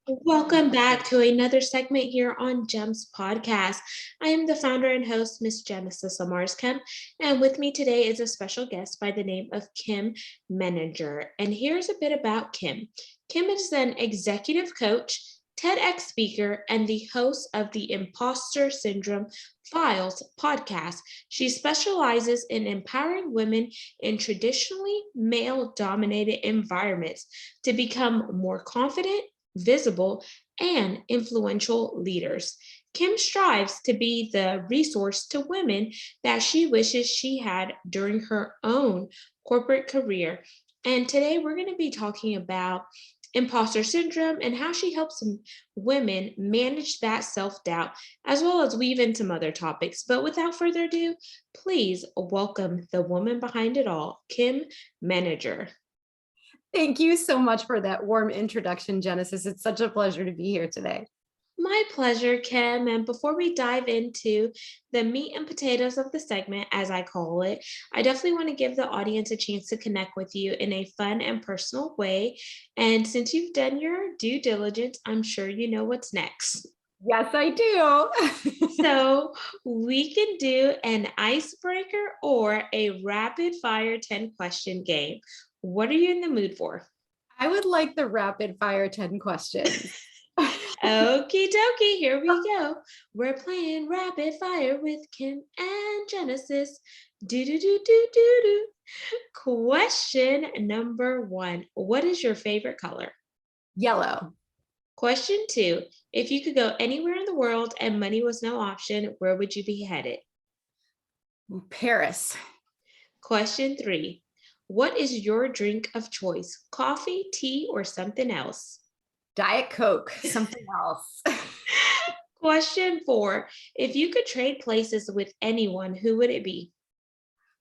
Welcome back to another segment here on GEMS Podcast. I am the founder and host, Miss Genesis Amaris Kemp, and with me today is a special guest by the name of Kim Meninger. And here's a bit about Kim. Kim is an executive coach, TEDx speaker, and the host of the Impostor Syndrome Files podcast. She specializes in empowering women in traditionally male-dominated environments to become more confident, visible, and influential leaders. Kim strives to be the resource to women that she wishes she had during her own corporate career. And today we're going to be talking about imposter syndrome and how she helps women manage that self doubt, as well as weave in some other topics. But without further ado, please welcome the woman behind it all, Kim Meninger. Thank you so much for that warm introduction, Genesis. It's such a pleasure to be here today. My pleasure, Kim. And before we dive into the meat and potatoes of the segment, as I call it, I definitely want to give the audience a chance to connect with you in a fun and personal way. And since you've done your due diligence, I'm sure you know what's next. Yes, I do. So we can do an icebreaker or a rapid fire 10-question game. What are you in the mood for? I would like the rapid fire 10 questions. Okie dokie, here we go. We're playing rapid fire with Kim and Genesis. Do do do do do do. Question number 1. What is your favorite color? Yellow. Question 2. If you could go anywhere in the world and money was no option, where would you be headed? Paris. Question 3. What is your drink of choice? Coffee, tea, or something else? Diet Coke, something else. Question 4. If you could trade places with anyone, who would it be?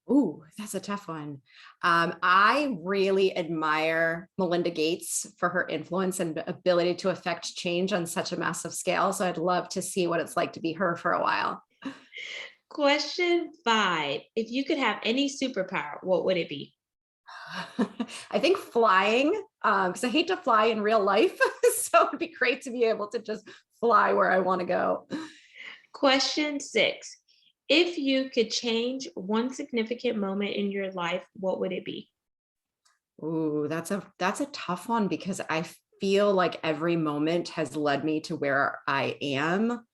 Ooh, that's a tough one. I really admire Melinda Gates for her influence and ability to affect change on such a massive scale. So I'd love to see what it's like to be her for a while. Question 5. If you could have any superpower, what would it be? I think flying, because I hate to fly in real life. So it'd be great to be able to just fly where I want to go. Question 6. If you could change one significant moment in your life, what would it be? Ooh, that's a tough one because I feel like every moment has led me to where I am.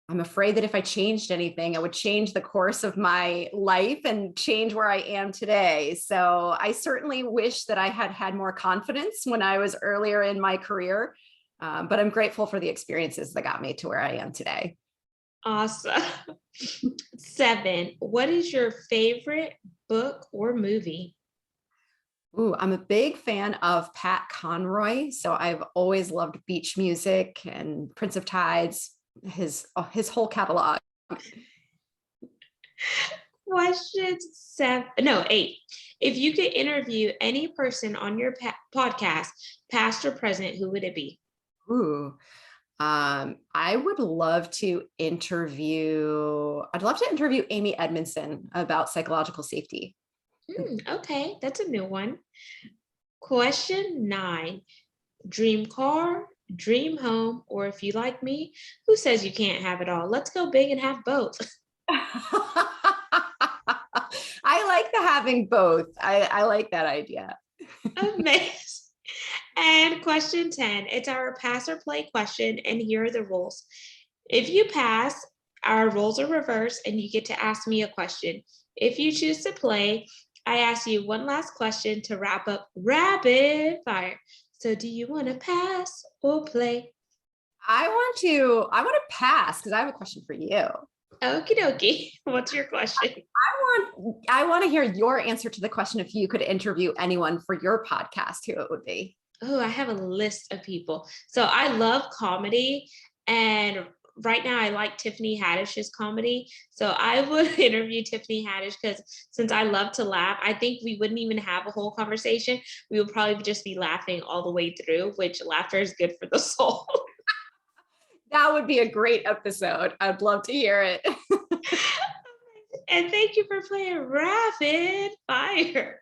I'm afraid that if I changed anything, I would change the course of my life and change where I am today. So I certainly wish that I had had more confidence when I was earlier in my career, but I'm grateful for the experiences that got me to where I am today. Awesome. 7. What is your favorite book or movie? Ooh, I'm a big fan of Pat Conroy. So I've always loved beach music and Prince of Tides, his whole catalog. Question 8. If you could interview any person on your podcast, past or present, who would it be? Ooh, I would love to interview, I'd love to interview Amy Edmondson about psychological safety. Okay, that's a new one. Question 9. Dream car, dream home, or if you like me, who says you can't have it all? Let's go big and have both. I like the having both. I like that idea. Amazing. And question 10, it's our pass or play question, and here are the rules. If you pass, our roles are reversed, and you get to ask me a question. If you choose to play, I ask you one last question to wrap up rapid fire. So do you want to pass or play? I want to pass because I have a question for you. Okie dokie. What's your question? I want to hear your answer to the question. If you could interview anyone for your podcast, who it would be? Oh, I have a list of people. So I love comedy, and right now I like Tiffany Haddish's comedy. So I would interview Tiffany Haddish because since I love to laugh, I think we wouldn't even have a whole conversation. We would probably just be laughing all the way through, which laughter is good for the soul. That would be a great episode. I'd love to hear it. And thank you for playing rapid fire.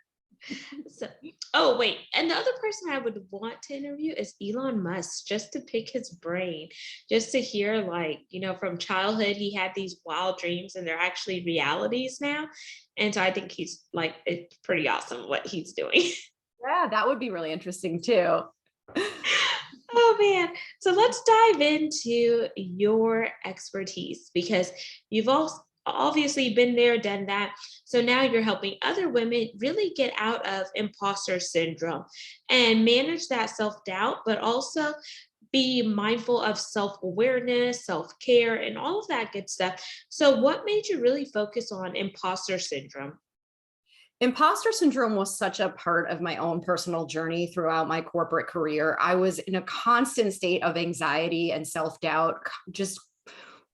So, oh wait, and the other person I would want to interview is Elon Musk, just to pick his brain, just to hear like, from childhood he had these wild dreams and they're actually realities now. And so I think he's like it's pretty awesome what he's doing. Yeah, that would be really interesting too. Oh man. So let's dive into your expertise because you've also obviously been there, done that. So now you're helping other women really get out of imposter syndrome and manage that self doubt, but also be mindful of self awareness, self care, and all of that good stuff. So, what made you really focus on imposter syndrome? Imposter syndrome was such a part of my own personal journey throughout my corporate career. I was in a constant state of anxiety and self doubt, just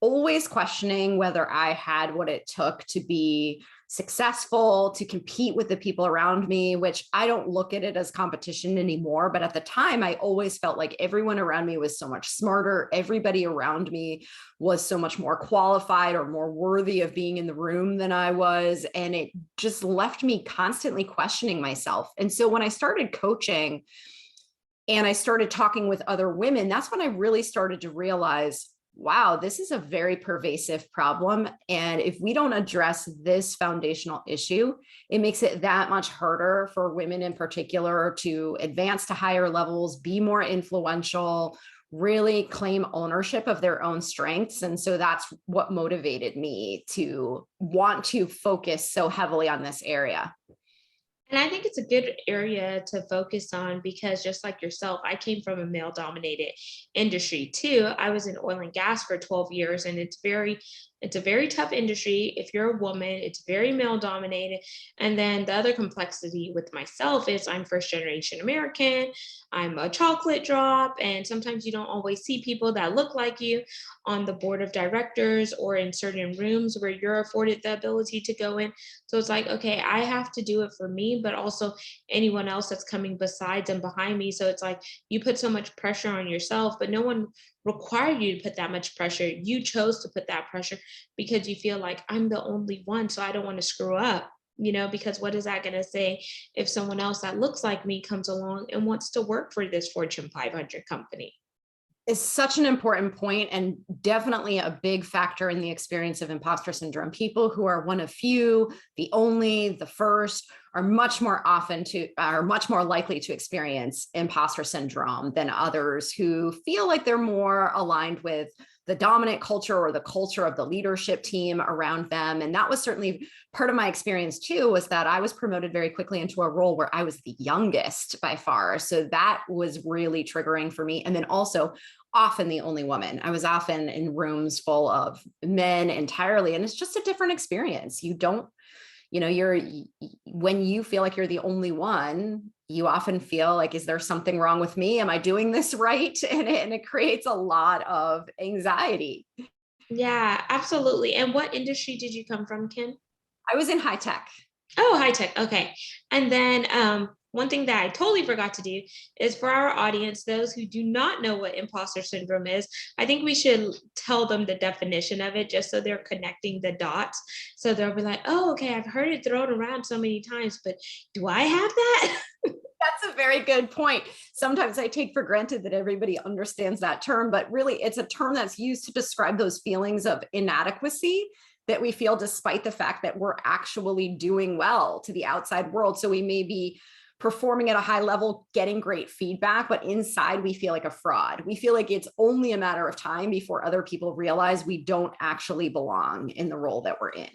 always questioning whether I had what it took to be successful, to compete with the people around me, which I don't look at it as competition anymore. But at the time, I always felt like everyone around me was so much smarter. Everybody around me was so much more qualified or more worthy of being in the room than I was. And it just left me constantly questioning myself. And so when I started coaching and I started talking with other women, that's when I really started to realize, wow, this is a very pervasive problem. And if we don't address this foundational issue, it makes it that much harder for women in particular to advance to higher levels, be more influential, really claim ownership of their own strengths. And so that's what motivated me to want to focus so heavily on this area. And I think it's a good area to focus on because just like yourself, I came from a male dominated industry too. I was in oil and gas for 12 years and it's a very tough industry. If you're a woman, it's very male dominated. And then the other complexity with myself is I'm first generation American. I'm a chocolate drop. And sometimes you don't always see people that look like you on the board of directors or in certain rooms where you're afforded the ability to go in. So it's like, okay, I have to do it for me, but also anyone else that's coming besides and behind me. So it's like you put so much pressure on yourself, but no one required you to put that much pressure. You chose to put that pressure because you feel like I'm the only one, so I don't want to screw up. Because what is that going to say if someone else that looks like me comes along and wants to work for this Fortune 500 company? Is such an important point and definitely a big factor in the experience of imposter syndrome. People who are one of few, the only, the first, are much more likely to experience imposter syndrome than others who feel like they're more aligned with the dominant culture or the culture of the leadership team around them. And that was certainly part of my experience too, was that I was promoted very quickly into a role where I was the youngest by far. So that was really triggering for me. And then also often the only woman. I was often in rooms full of men entirely. And it's just a different experience. You don't, when you feel like you're the only one, you often feel like, is there something wrong with me? Am I doing this right? And it creates a lot of anxiety. Yeah, absolutely. And what industry did you come from, Kim? I was in high tech. Oh, high tech. Okay. And then one thing that I totally forgot to do is for our audience, those who do not know what imposter syndrome is, I think we should tell them the definition of it just so they're connecting the dots. So they'll be like, oh, okay, I've heard it thrown around so many times, but do I have that? That's a very good point. Sometimes I take for granted that everybody understands that term, but really it's a term that's used to describe those feelings of inadequacy that we feel despite the fact that we're actually doing well to the outside world. So we may be performing at a high level, getting great feedback, but inside we feel like a fraud. We feel like it's only a matter of time before other people realize we don't actually belong in the role that we're in.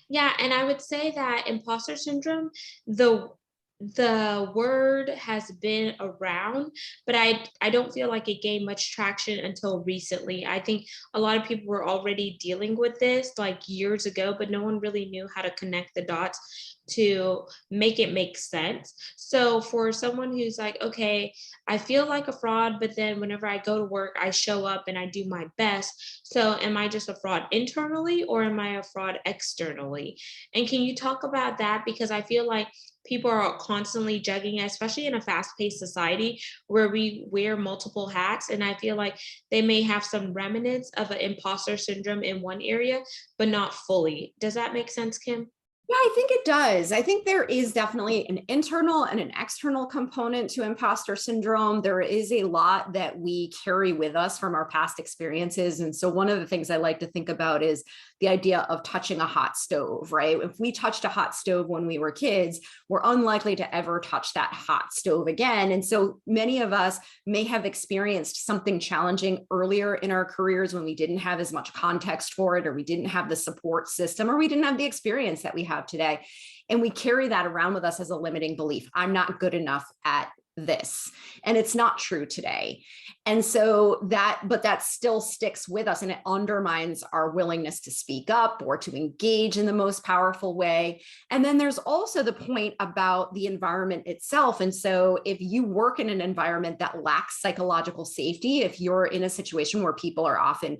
Yeah, and I would say that imposter syndrome, the word has been around, but I don't feel like it gained much traction until recently. I think a lot of people were already dealing with this like years ago, but no one really knew how to connect the dots to make it make sense. So for someone who's like, okay, I feel like a fraud, but then whenever I go to work, I show up and I do my best. So am I just a fraud internally or am I a fraud externally? And can you talk about that? Because I feel like people are constantly judging, especially in a fast-paced society where we wear multiple hats. And I feel like they may have some remnants of an imposter syndrome in one area, but not fully. Does that make sense, Kim? Yeah, I think it does. I think there is definitely an internal and an external component to imposter syndrome. There is a lot that we carry with us from our past experiences. And so one of the things I like to think about is the idea of touching a hot stove, right? If we touched a hot stove when we were kids, we're unlikely to ever touch that hot stove again. And so many of us may have experienced something challenging earlier in our careers when we didn't have as much context for it, or we didn't have the support system, or we didn't have the experience that we have today. And we carry that around with us as a limiting belief. I'm not good enough at this. And it's not true today. And so but that still sticks with us, and it undermines our willingness to speak up or to engage in the most powerful way. And then there's also the point about the environment itself. And so if you work in an environment that lacks psychological safety, if you're in a situation where people are often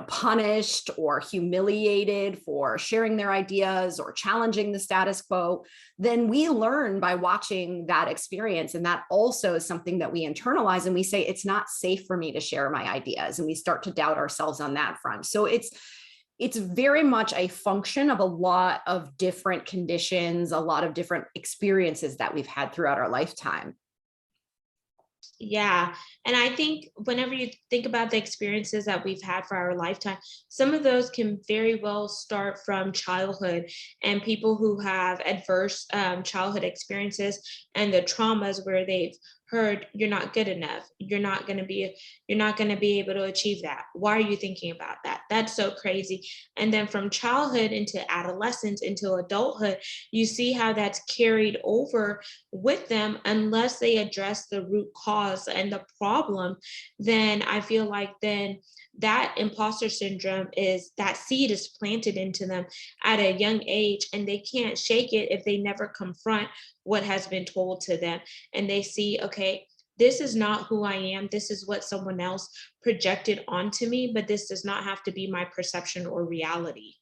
punished or humiliated for sharing their ideas or challenging the status quo, then we learn by watching that experience. And that also is something that we internalize, and we say, it's not safe for me to share my ideas. And we start to doubt ourselves on that front. So it's very much a function of a lot of different conditions, a lot of different experiences that we've had throughout our lifetime. Yeah. And I think whenever you think about the experiences that we've had for our lifetime, some of those can very well start from childhood, and people who have adverse childhood experiences and the traumas where they've heard you're not good enough, you're not going to be able to achieve that, why are you thinking about that, that's so crazy. And then from childhood into adolescence into adulthood, you see how that's carried over with them. Unless they address the root cause and the problem, then I feel like then that imposter syndrome is, that seed is planted into them at a young age, and they can't shake it if they never confront what has been told to them. And they see, okay, this is not who I am, this is what someone else projected onto me, but this does not have to be my perception or reality.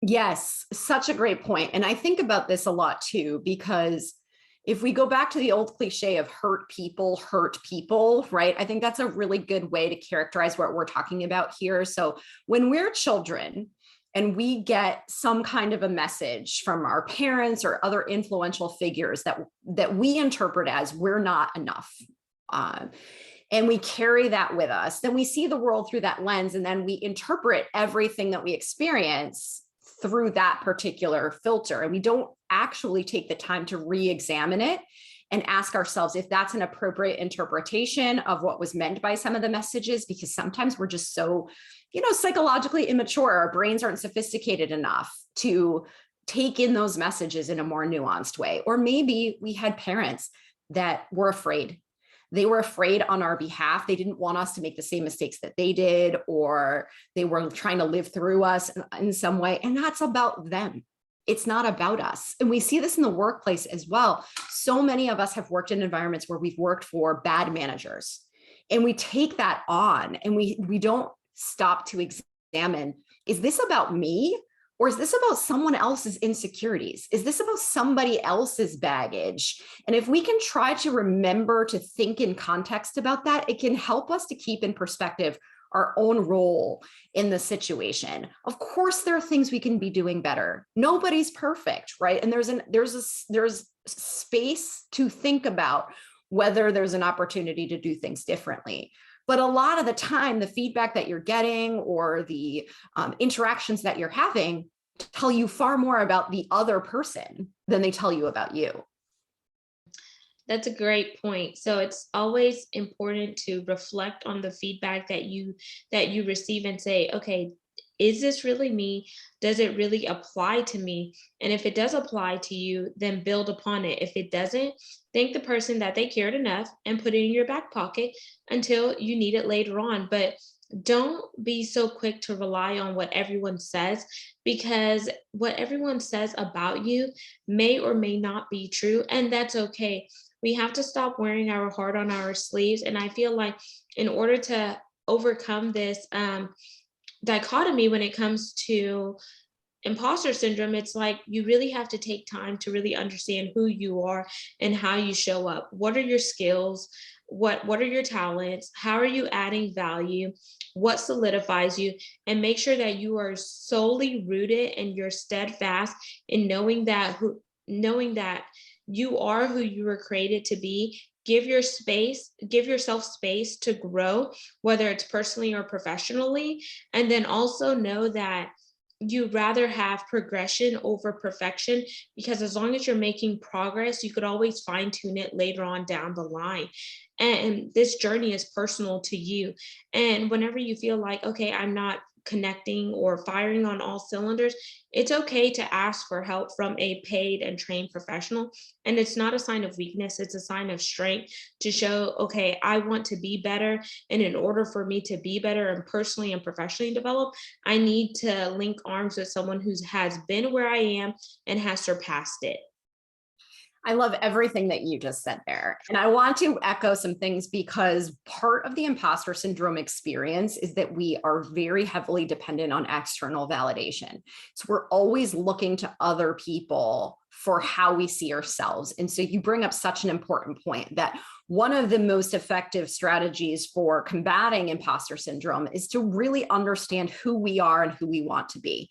Yes, such a great point. And I think about this a lot too, because if we go back to the old cliche of hurt people, right? I think that's a really good way to characterize what we're talking about here. So when we're children and we get some kind of a message from our parents or other influential figures that we interpret as we're not enough, and we carry that with us, then we see the world through that lens, and then we interpret everything that we experience through that particular filter. And we don't actually take the time to re-examine it and ask ourselves if that's an appropriate interpretation of what was meant by some of the messages, because sometimes we're just so, psychologically immature. Our brains aren't sophisticated enough to take in those messages in a more nuanced way. Or maybe we had parents that were afraid. They were afraid on our behalf. They didn't want us to make the same mistakes that they did, or they were trying to live through us in some way. And that's about them. It's not about us. And we see this in the workplace as well. So many of us have worked in environments where we've worked for bad managers, and we take that on, and we don't stop to examine, is this about me? Or is this about someone else's insecurities? Is this about somebody else's baggage? And if we can try to remember to think in context about that, it can help us to keep in perspective our own role in the situation. Of course, there are things we can be doing better. Nobody's perfect, right? And there's space to think about whether there's an opportunity to do things differently. But a lot of the time, the feedback that you're getting or the interactions that you're having tell you far more about the other person than they tell you about you. That's a great point. So it's always important to reflect on the feedback that you receive and say, okay, is this really me? Does it really apply to me? And if it does apply to you, then build upon it. If it doesn't, thank the person that they cared enough and put it in your back pocket until you need it later on. But don't be so quick to rely on what everyone says, because what everyone says about you may or may not be true, and that's okay. We have to stop wearing our heart on our sleeves. And I feel like in order to overcome this dichotomy when it comes to imposter syndrome, it's like you really have to take time to really understand who you are and how you show up. What are your skills? what are your talents, how are you adding value, what solidifies you, and make sure that you are solely rooted and you're steadfast in knowing that you are who you were created to be. Give yourself space to grow, whether it's personally or professionally. And then also know that you rather have progression over perfection, because as long as you're making progress, you could always fine tune it later on down the line. And this journey is personal to you. And whenever you feel like, okay, I'm not connecting or firing on all cylinders, it's okay to ask for help from a paid and trained professional. And it's not a sign of weakness, it's a sign of strength to show, okay, I want to be better. And in order for me to be better and personally and professionally develop, I need to link arms with someone who has been where I am and has surpassed it. I love everything that you just said there. And I want to echo some things because part of the imposter syndrome experience is that we are very heavily dependent on external validation. So we're always looking to other people for how we see ourselves. And so you bring up such an important point that one of the most effective strategies for combating imposter syndrome is to really understand who we are and who we want to be.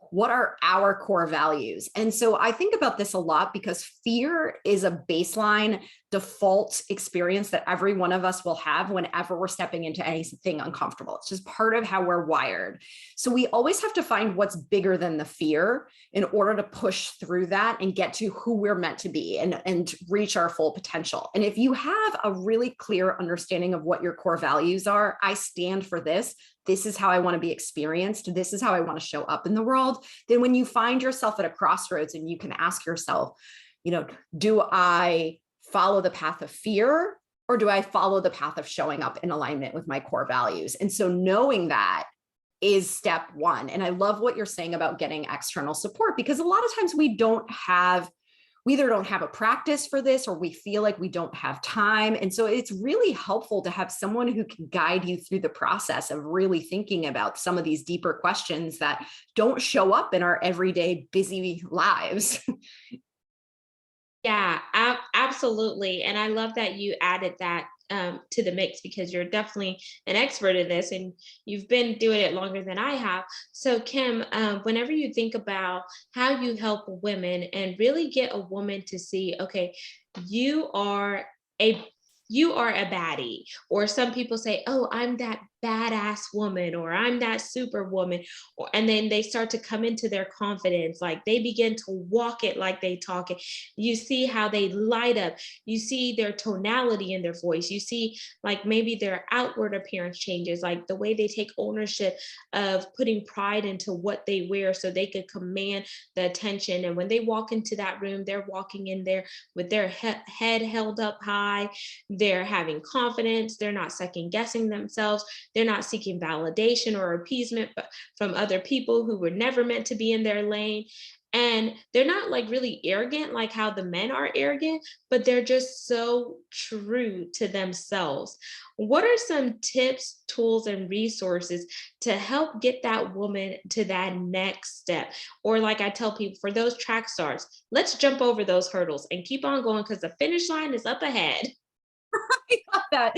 What are our core values? And so I think about this a lot because fear is a baseline default experience that every one of us will have whenever we're stepping into anything uncomfortable. It's just part of how we're wired. So we always have to find what's bigger than the fear in order to push through that and get to who we're meant to be and reach our full potential. And if you have a really clear understanding of what your core values are, I stand for this. This is how I want to be experienced. This is how I want to show up in the world. Then when you find yourself at a crossroads and you can ask yourself, do I follow the path of fear or do I follow the path of showing up in alignment with my core values? And so knowing that is step one. And I love what you're saying about getting external support, because a lot of times we either don't have a practice for this or we feel like we don't have time. And so it's really helpful to have someone who can guide you through the process of really thinking about some of these deeper questions that don't show up in our everyday busy lives. Yeah, absolutely. And I love that you added that to the mix, because you're definitely an expert in this and you've been doing it longer than I have. So, Kim, whenever you think about how you help women and really get a woman to see, okay, you are a you are a baddie, or some people say, oh, I'm that badass woman, or I'm that super woman, and then they start to come into their confidence, like they begin to walk it like they talk it. You see how they light up, you see their tonality in their voice, you see like maybe their outward appearance changes, like the way they take ownership of putting pride into what they wear so they could command the attention. And when they walk into that room, they're walking in there with their head held up high, they're having confidence, they're not second guessing themselves, they're not seeking validation or appeasement from other people who were never meant to be in their lane. And they're not like really arrogant, like how the men are arrogant, but they're just so true to themselves. What are some tips, tools, and resources to help get that woman to that next step? Or, like I tell people, for those track stars, let's jump over those hurdles and keep on going because the finish line is up ahead. I got that.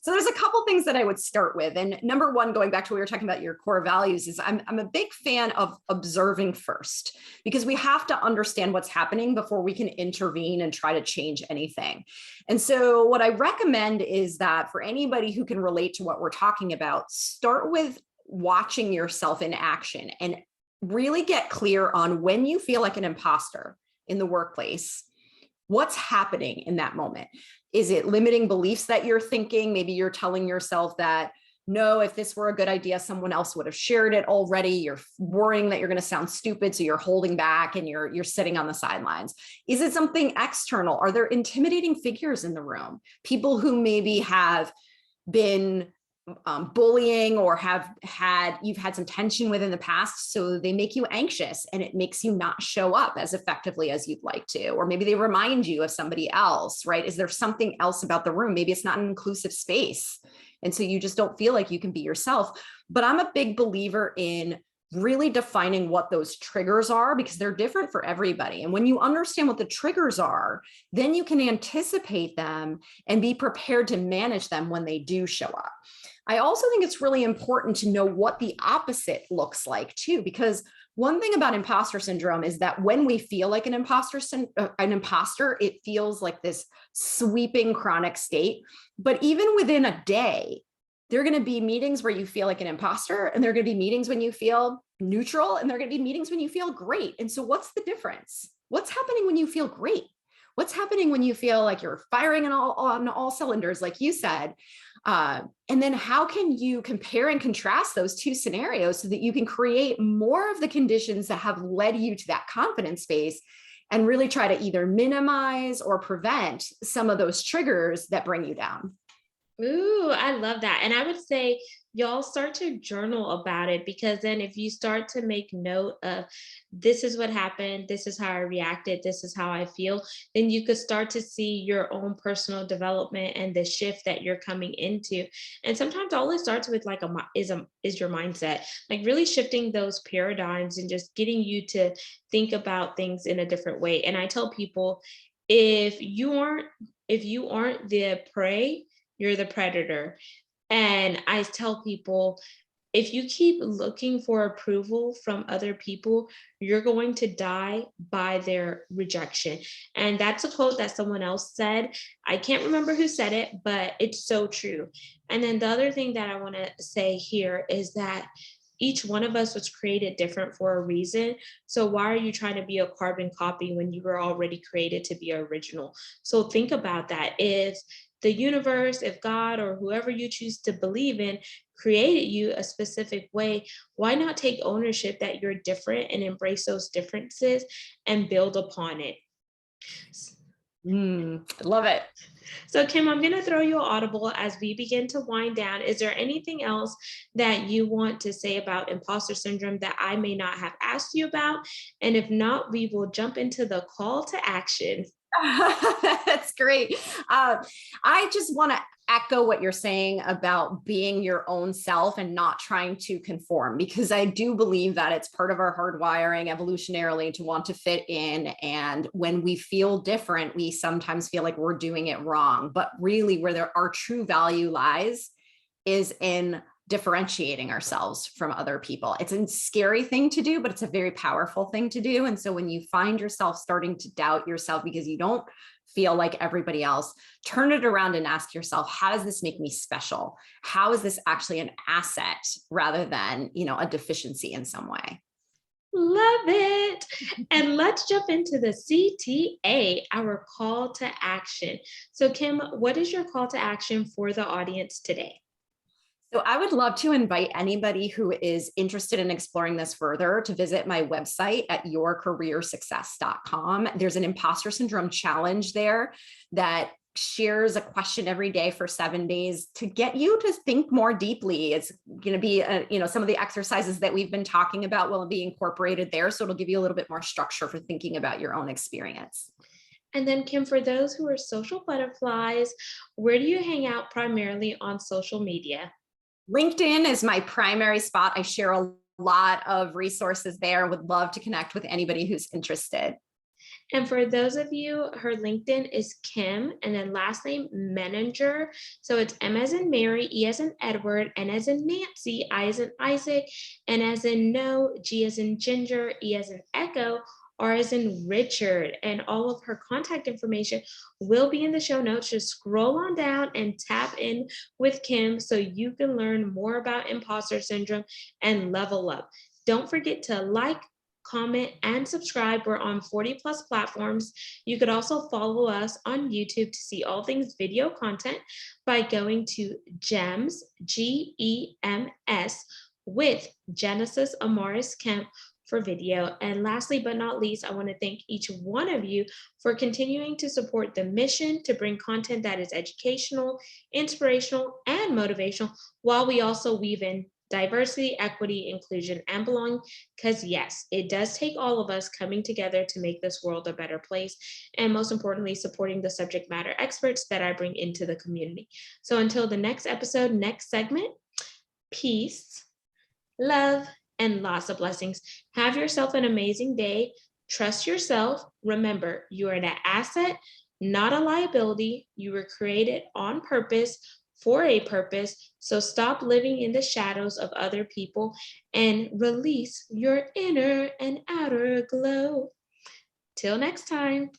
So there's a couple things that I would start with. And number one, going back to what we were talking about, your core values, is I'm a big fan of observing first, because we have to understand what's happening before we can intervene and try to change anything. And so what I recommend is that for anybody who can relate to what we're talking about, start with watching yourself in action and really get clear on when you feel like an imposter in the workplace. What's happening in that moment? Is it limiting beliefs that you're thinking? Maybe you're telling yourself that, no, if this were a good idea, someone else would have shared it already. You're worrying that you're going to sound stupid, so you're holding back and you're sitting on the sidelines. Is it something external? Are there intimidating figures in the room? People who maybe have been bullying or you've had some tension within the past, so they make you anxious and it makes you not show up as effectively as you'd like to, or maybe they remind you of somebody else, right? Is there something else about the room? Maybe it's not an inclusive space, and so you just don't feel like you can be yourself. But I'm a big believer in really defining what those triggers are, because they're different for everybody. And when you understand what the triggers are, then you can anticipate them and be prepared to manage them when they do show up. I also think it's really important to know what the opposite looks like too, because one thing about imposter syndrome is that when we feel like an imposter, it feels like this sweeping chronic state. But even within a day, there are going to be meetings where you feel like an imposter, and there are going to be meetings when you feel neutral, and there are going to be meetings when you feel great. And so what's the difference? What's happening when you feel great? What's happening when you feel like you're firing on all cylinders, like you said? And then how can you compare and contrast those two scenarios so that you can create more of the conditions that have led you to that confidence space, and really try to either minimize or prevent some of those triggers that bring you down? Ooh, I love that. And I would say y'all start to journal about it, because then if you start to make note of this is what happened, this is how I reacted, this is how I feel, then you could start to see your own personal development and the shift that you're coming into. And sometimes all it starts with like is your mindset, like really shifting those paradigms and just getting you to think about things in a different way. And I tell people, if you aren't the prey, you're the predator. And I tell people, if you keep looking for approval from other people, you're going to die by their rejection. And that's a quote that someone else said. I can't remember who said it, but it's so true. And then the other thing that I want to say here is that each one of us was created different for a reason. So why are you trying to be a carbon copy when you were already created to be original? So think about that. If the universe, if God, or whoever you choose to believe in created you a specific way, why not take ownership that you're different and embrace those differences and build upon it? I love it. So, Kim, I'm going to throw you an audible as we begin to wind down. Is there anything else that you want to say about imposter syndrome that I may not have asked you about? And if not, we will jump into the call to action. That's great. I just want to echo what you're saying about being your own self and not trying to conform, because I do believe that it's part of our hardwiring evolutionarily to want to fit in. And when we feel different, we sometimes feel like we're doing it wrong. But really, where our true value lies is in differentiating ourselves from other people. It's a scary thing to do, but it's a very powerful thing to do. And so when you find yourself starting to doubt yourself because you don't feel like everybody else, turn it around and ask yourself, how does this make me special? How is this actually an asset rather than, a deficiency in some way? Love it. And let's jump into the CTA, our call to action. So, Kim, what is your call to action for the audience today? So I would love to invite anybody who is interested in exploring this further to visit my website at yourcareersuccess.com. There's an imposter syndrome challenge there that shares a question every day for 7 days to get you to think more deeply. It's going to be, some of the exercises that we've been talking about will be incorporated there. So it'll give you a little bit more structure for thinking about your own experience. And then, Kim, for those who are social butterflies, where do you hang out primarily on social media? LinkedIn is my primary spot. I share a lot of resources there. Would love to connect with anybody who's interested. And for those of you, her LinkedIn is Kim, and then last name Meninger. So it's M as in Mary, E as in Edward, N as in Nancy, I as in Isaac, N as in No, G as in Ginger, E as in Echo, R as in Richard. And all of her contact information will be in the show notes. Just scroll on down and tap in with Kim so you can learn more about imposter syndrome and level up. Don't forget to like, comment, and subscribe. We're on 40 plus platforms. You could also follow us on YouTube to see all things video content by going to GEMS, GEMS, with Genesis Amaris Kemp for video. And lastly, but not least, I want to thank each one of you for continuing to support the mission to bring content that is educational, inspirational, and motivational, while we also weave in diversity, equity, inclusion, and belonging. Because yes, it does take all of us coming together to make this world a better place. And most importantly, supporting the subject matter experts that I bring into the community. So until the next episode, next segment, peace, love, and lots of blessings. Have yourself an amazing day. Trust yourself. Remember, you are an asset, not a liability. You were created on purpose for a purpose. So stop living in the shadows of other people and release your inner and outer glow. Till next time.